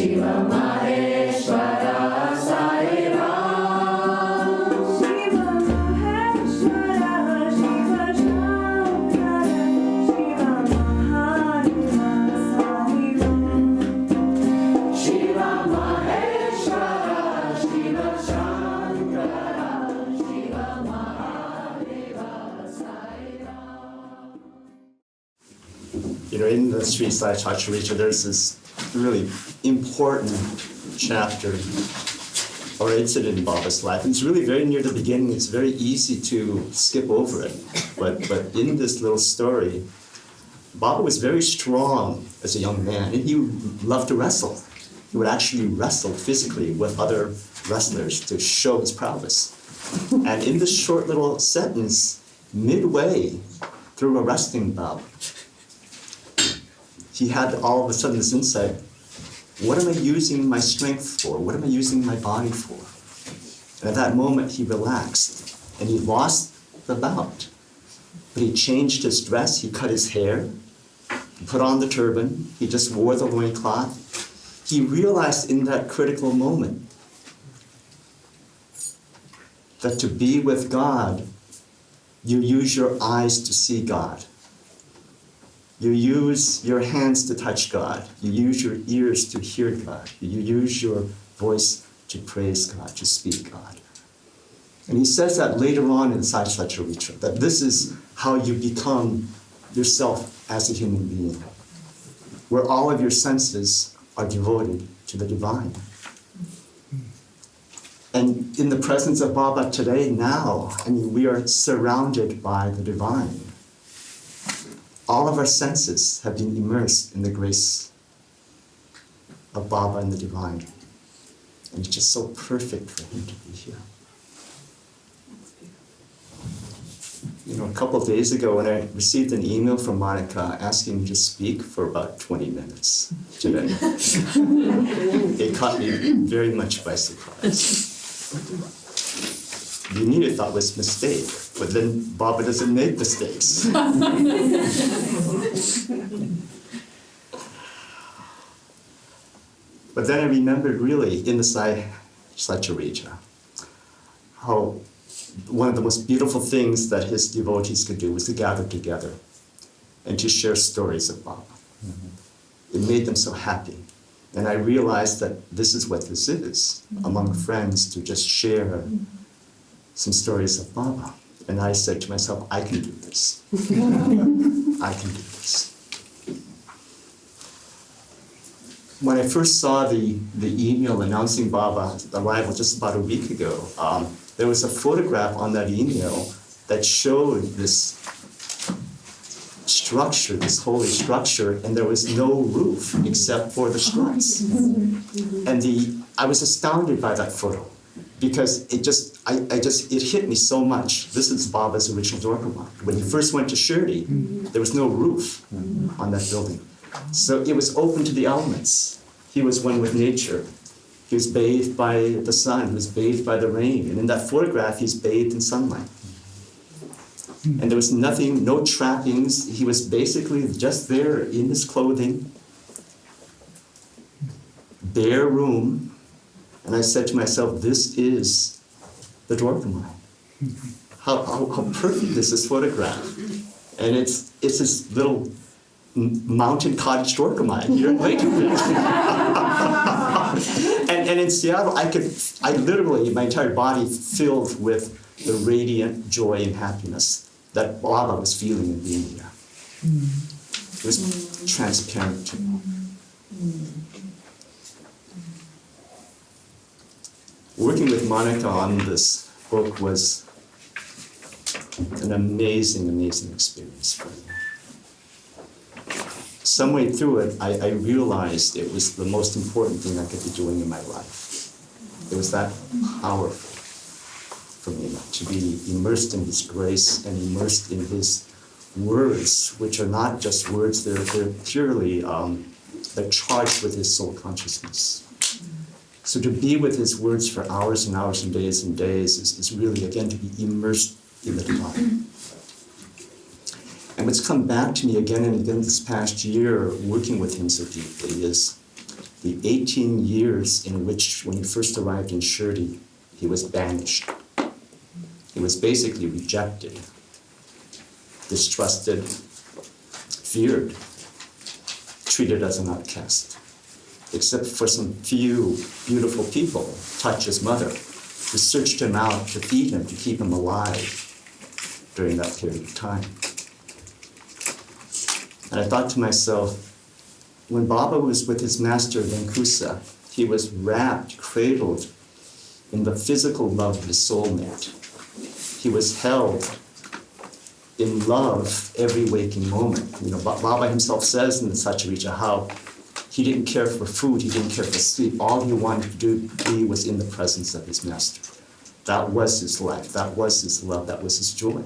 In the Shirdi Sai Baba, there's this really important chapter or incident in Baba's life. And it's really very near the beginning. It's very easy to skip over it. But in this little story, Baba was very strong as a young man, and he loved to wrestle. He would actually wrestle physically with other wrestlers to show his prowess. And in this short little sentence, midway through a wrestling bout, he had all of a sudden this insight, what am I using my strength for? What am I using my body for? And at that moment, he relaxed, and he lost the bout. But he changed his dress, he cut his hair, he put on the turban, he just wore the loincloth. He realized in that critical moment that to be with God, you use your eyes to see God. You use your hands to touch God. You use your ears to hear God. You use your voice to praise God, to speak God. And he says that later on in Sai Baba, that this is how you become yourself as a human being, where all of your senses are devoted to the divine. And in the presence of Baba today, now, we are surrounded by the divine. All of our senses have been immersed in the grace of Baba and the divine. And it's just so perfect for him to be here. A couple of days ago when I received an email from Monica asking me to speak for about 20 minutes today, it caught me very much by surprise. You immediately thought it was a mistake, but then Baba doesn't make mistakes. But then I remembered really in the Sai Baba how one of the most beautiful things that his devotees could do was to gather together and to share stories of Baba. It made them so happy. And I realized that this is what this is, among friends, to just share some stories of Baba. And I said to myself, I can do this. I can do this. When I first saw the email announcing Baba's arrival just about a week ago, there was a photograph on that email that showed this structure, this holy structure, and there was no roof except for the struts. And I was astounded by that photo because it hit me so much. This is Baba's original Dorkama. When he first went to Shirdi, there was no roof on that building. So it was open to the elements. He was one with nature. He was bathed by the sun, he was bathed by the rain. And in that photograph, he's bathed in sunlight. And there was nothing, no trappings. He was basically just there in his clothing, bare room. And I said to myself, this is the Dwarkamai. How perfect is this photograph? And it's this little mountain cottage Dwarkamai here in Laytonville. And in Seattle, I literally, my entire body filled with the radiant joy and happiness that Baba was feeling in being here. It was transparent to me. Working with Monica on this book was an amazing, amazing experience for me. Some way through it, I realized it was the most important thing I could be doing in my life. It was that powerful for me to be immersed in His grace and immersed in His words, which are not just words, they're purely, they're charged with His soul consciousness. So to be with His words for hours and hours and days is really, again, to be immersed in the divine. And what's come back to me again and again this past year, working with Him so deeply, is the 18 years in which, when he first arrived in Shirdi, he was banished. He was basically rejected, distrusted, feared, treated as an outcast, except for some few beautiful people, Touch's mother, who searched him out to feed him, to keep him alive during that period of time. And I thought to myself, when Baba was with his master Venkusa, he was wrapped, cradled in the physical love of his soulmate. He was held in love every waking moment. You know, Baba himself says in the Satcharicha how he didn't care for food, he didn't care for sleep. All he wanted to be was in the presence of his master. That was his life, that was his love, that was his joy.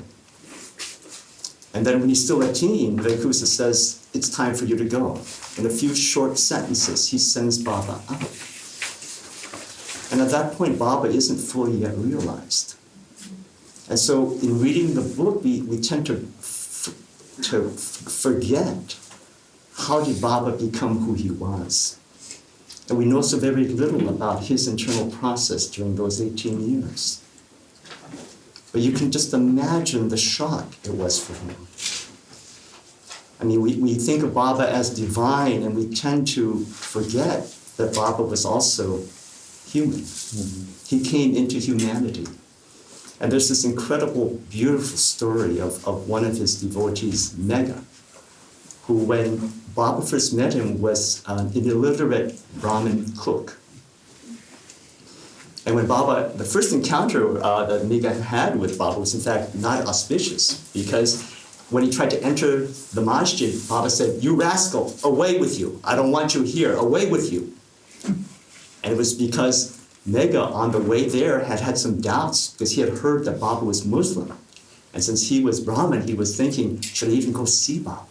And then when he's still a teen, Venkusa says, it's time for you to go. In a few short sentences, he sends Baba out. And at that point, Baba isn't fully yet realized. And so in reading the book, we tend to forget, how did Baba become who he was? And we know so very little about his internal process during those 18 years. But you can just imagine the shock it was for him. I mean, we think of Baba as divine, and we tend to forget that Baba was also human. He came into humanity. And there's this incredible, beautiful story of one of his devotees, Mega, who, when Baba first met him, was an illiterate Brahmin cook. And when Baba, the first encounter that Mega had with Baba was in fact not auspicious, because when he tried to enter the masjid, Baba said, "You rascal, away with you. I don't want you here, away with you." And it was because Mega, on the way there, had some doubts, because he had heard that Baba was Muslim. And since he was Brahmin, he was thinking, should I even go see Baba?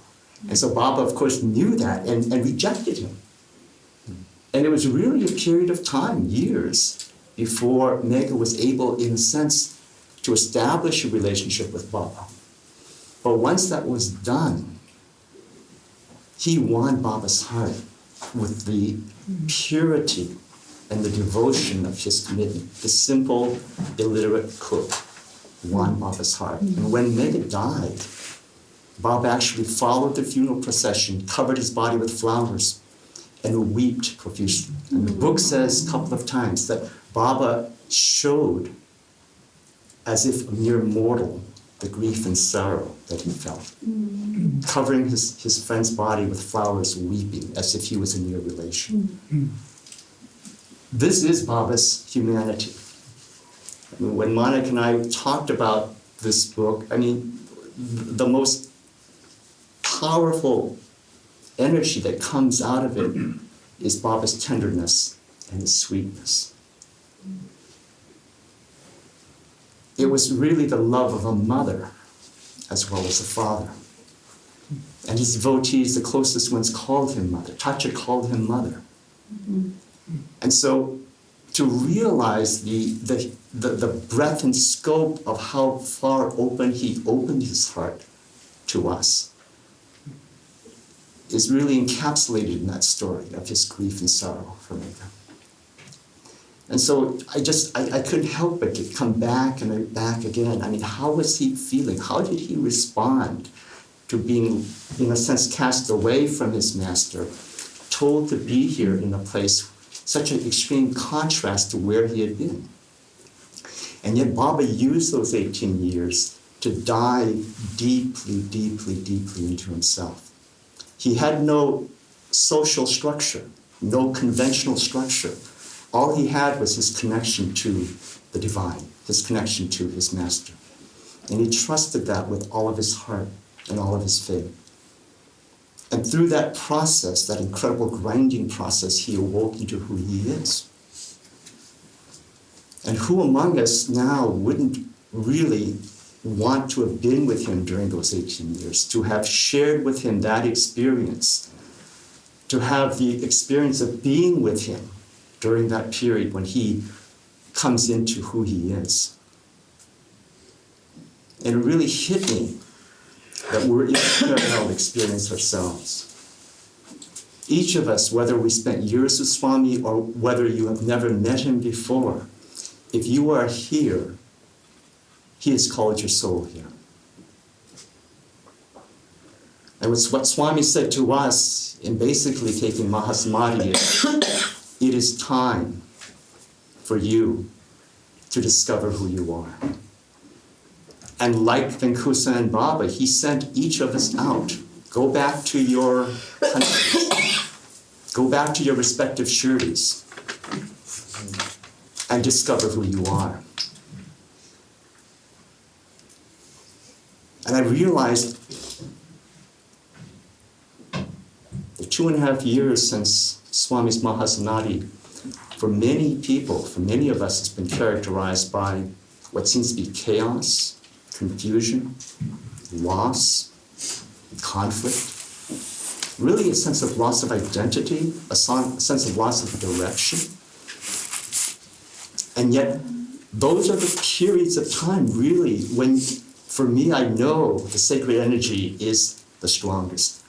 And so Baba, of course, knew that and rejected him. And it was really a period of time, years, before Mega was able, in a sense, to establish a relationship with Baba. But once that was done, he won Baba's heart with the purity and the devotion of his commitment. The simple, illiterate cook won Baba's heart. And when Mega died, Baba actually followed the funeral procession, covered his body with flowers, and wept profusely. And the book says a couple of times that Baba showed, as if a mere mortal, the grief and sorrow that he felt, covering his friend's body with flowers, weeping, as if he was a near relation. This is Baba's humanity. I mean, when Monica and I talked about this book, I mean, the most powerful energy that comes out of it is Baba's tenderness and his sweetness. It was really the love of a mother as well as a father. And his devotees, the closest ones, called him mother. Tacha called him mother. And so to realize the breadth and scope of how far he opened his heart to us is really encapsulated in that story of his grief and sorrow for Mega. And so I couldn't help but to come back and back again. I mean, how was he feeling? How did he respond to being, in a sense, cast away from his master, told to be here in a place, such an extreme contrast to where he had been? And yet Baba used those 18 years to dive deeply, deeply, deeply into himself. He had no social structure, no conventional structure. All he had was his connection to the divine, his connection to his master. And he trusted that with all of his heart and all of his faith. And through that process, that incredible grinding process, he awoke into who he is. And who among us now wouldn't really want to have been with him during those 18 years, to have shared with him that experience, to have the experience of being with him during that period when he comes into who he is. And it really hit me that we're in a parallel experience ourselves. Each of us, whether we spent years with Swami or whether you have never met him before, if you are here, he has called your soul here. And it's what Swami said to us in basically taking Mahasamadhi is, it is time for you to discover who you are. And like Venkusa and Baba, he sent each of us out. Go back to your countries. Go back to your respective Shirdis and discover who you are. And I realized the 2.5 years since Swami's Mahasamadhi, for many people, for many of us, has been characterized by what seems to be chaos, confusion, loss, conflict, really a sense of loss of identity, a sense of loss of direction. And yet, those are the periods of time, really, when, for me, I know the sacred energy is the strongest.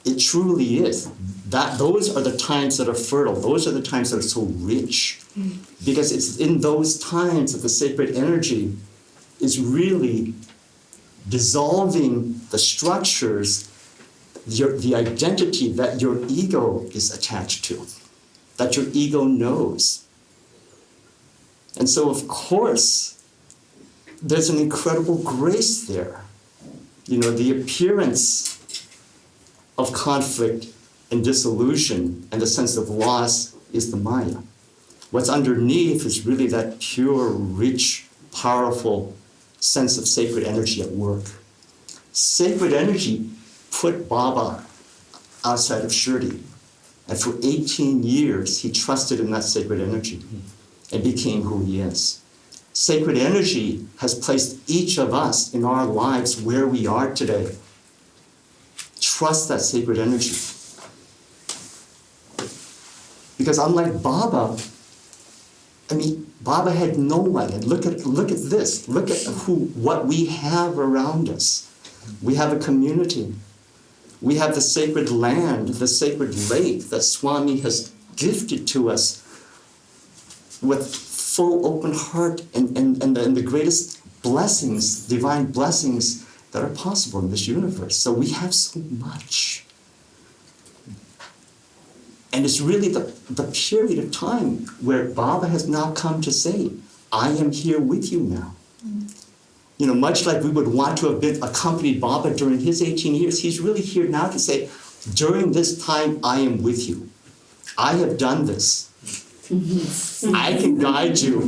It truly is. Those are the times that are fertile. Those are the times that are so rich. Because it's in those times that the sacred energy is really dissolving the structures, the identity that your ego is attached to, that your ego knows. And so, of course, there's an incredible grace there. You know, the appearance of conflict and dissolution and the sense of loss is the Maya. What's underneath is really that pure, rich, powerful sense of sacred energy at work. Sacred energy put Baba outside of Shirdi. And for 18 years, he trusted in that sacred energy and became who he is. Sacred energy has placed each of us in our lives where we are today. Trust that sacred energy. Because unlike Baba, Baba had no one. And look at this. Look at what we have around us. We have a community. We have the sacred land, the sacred lake that Swami has gifted to us with full open heart and the greatest blessings, divine blessings that are possible in this universe. So we have so much. And it's really the period of time where Baba has now come to say, I am here with you now. You know, much like we would want to have been accompanied Baba during his 18 years, he's really here now to say, during this time, I am with you. I have done this. I can guide you.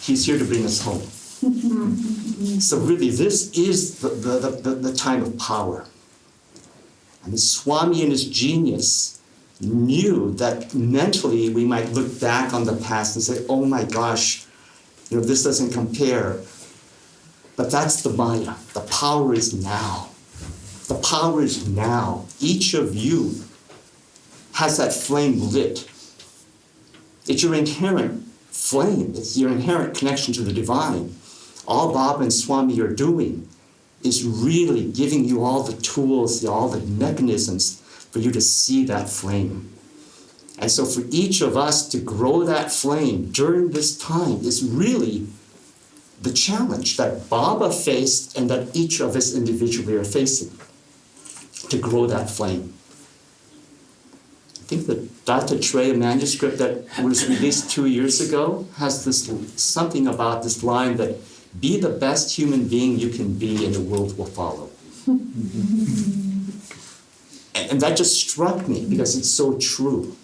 He's here to bring us home. So really, this is the time of power. And Swami in his genius knew that mentally we might look back on the past and say, oh my gosh, you know, this doesn't compare. But that's the Maya. The power is now. The power is now. Each of you has that flame lit. It's your inherent flame. It's your inherent connection to the divine. All Baba and Swami are doing is really giving you all the tools, all the mechanisms for you to see that flame. And so for each of us to grow that flame during this time is really the challenge that Baba faced and that each of us individually are facing, to grow that flame. I think the Dattatreya manuscript that was released 2 years ago has this something about this line that, be the best human being you can be and the world will follow. And that just struck me because it's so true.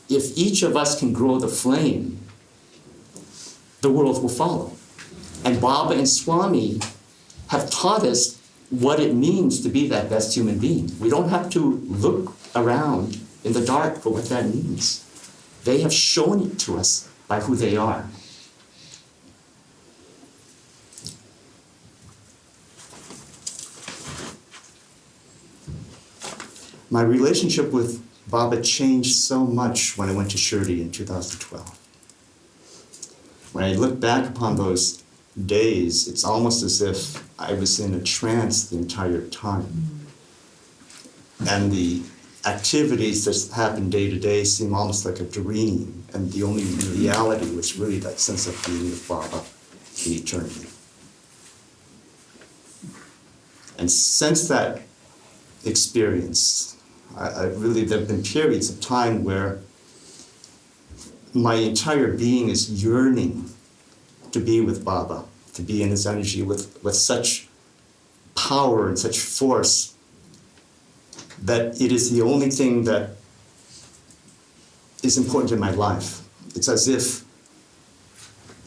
If each of us can grow the flame, the world will follow. And Baba and Swami have taught us what it means to be that best human being. We don't have to look around in the dark for what that means. They have shown it to us by who they are. My relationship with Baba changed so much when I went to Shirdi in 2012. When I look back upon those days, it's almost as if I was in a trance the entire time. And activities that happen day to day seem almost like a dream, and the only reality was really that sense of being with Baba in eternity. And since that experience, there have been periods of time where my entire being is yearning to be with Baba, to be in his energy with such power and such force that it is the only thing that is important in my life. It's as if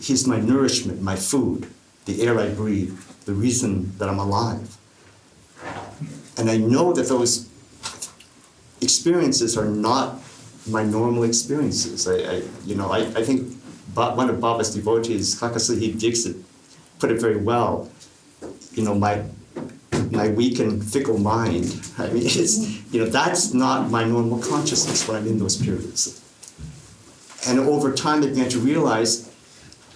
he's my nourishment, my food, the air I breathe, the reason that I'm alive. And I know that those experiences are not my normal experiences. I think one of Baba's devotees, Kakasahib Dixit, put it very well. My weak and fickle mind. I mean, that's not my normal consciousness when I'm in those periods. And over time, I began to realize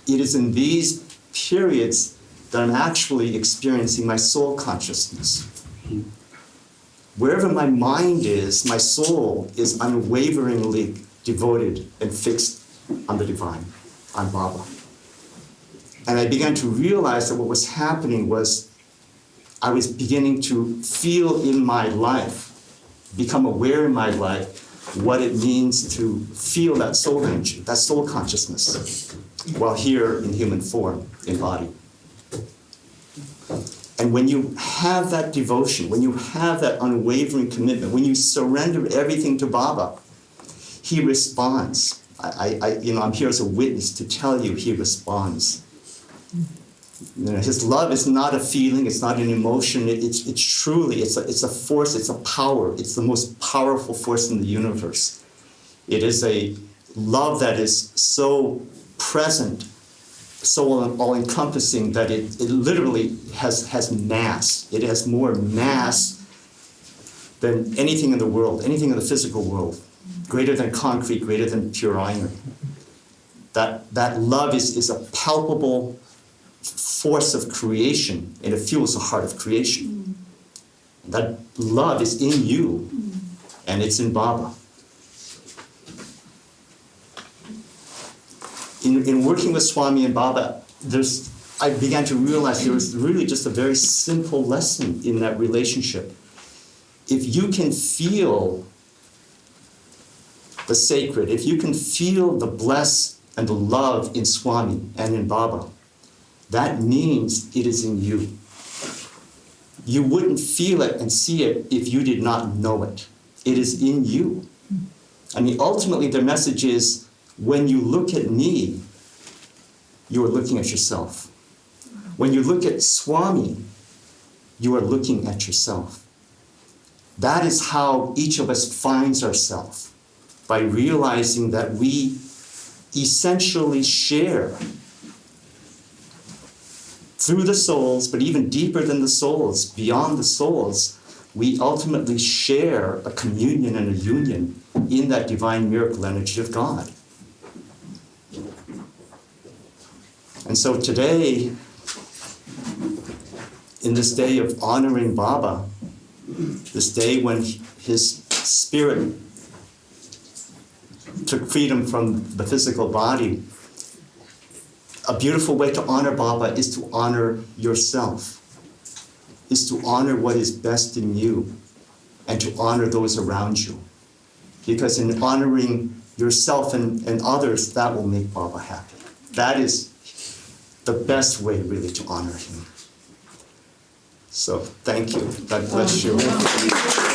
it is in these periods that I'm actually experiencing my soul consciousness. Wherever my mind is, my soul is unwaveringly devoted and fixed on the divine, on Baba. And I began to realize that what was happening was I was beginning to feel in my life, become aware in my life, what it means to feel that soul energy, that soul consciousness, while here in human form, in body. And when you have that devotion, when you have that unwavering commitment, when you surrender everything to Baba, he responds. I'm here as a witness to tell you he responds. His love is not a feeling, it's not an emotion, it's truly, it's a force, it's a power, it's the most powerful force in the universe. It is a love that is so present, so all-encompassing that it literally has mass. It has more mass than anything in the world, anything in the physical world, greater than concrete, greater than pure iron. That love is a palpable force of creation, and it fuels the heart of creation. That love is in you, and it's in Baba. In working with Swami and Baba, I began to realize there was really just a very simple lesson in that relationship. If you can feel the sacred, if you can feel the bliss and the love in Swami and in Baba, that means it is in you. You wouldn't feel it and see it if you did not know it. It is in you. I mean, ultimately, their message is, when you look at me, you are looking at yourself. When you look at Swami, you are looking at yourself. That is how each of us finds ourselves, by realizing that we essentially share through the souls, but even deeper than the souls, beyond the souls, we ultimately share a communion and a union in that divine miracle energy of God. And so today, in this day of honoring Baba, this day when his spirit took freedom from the physical body, a beautiful way to honor Baba is to honor yourself, is to honor what is best in you, and to honor those around you. Because in honoring yourself and others, that will make Baba happy. That is the best way, really, to honor him. So, thank you. God bless you.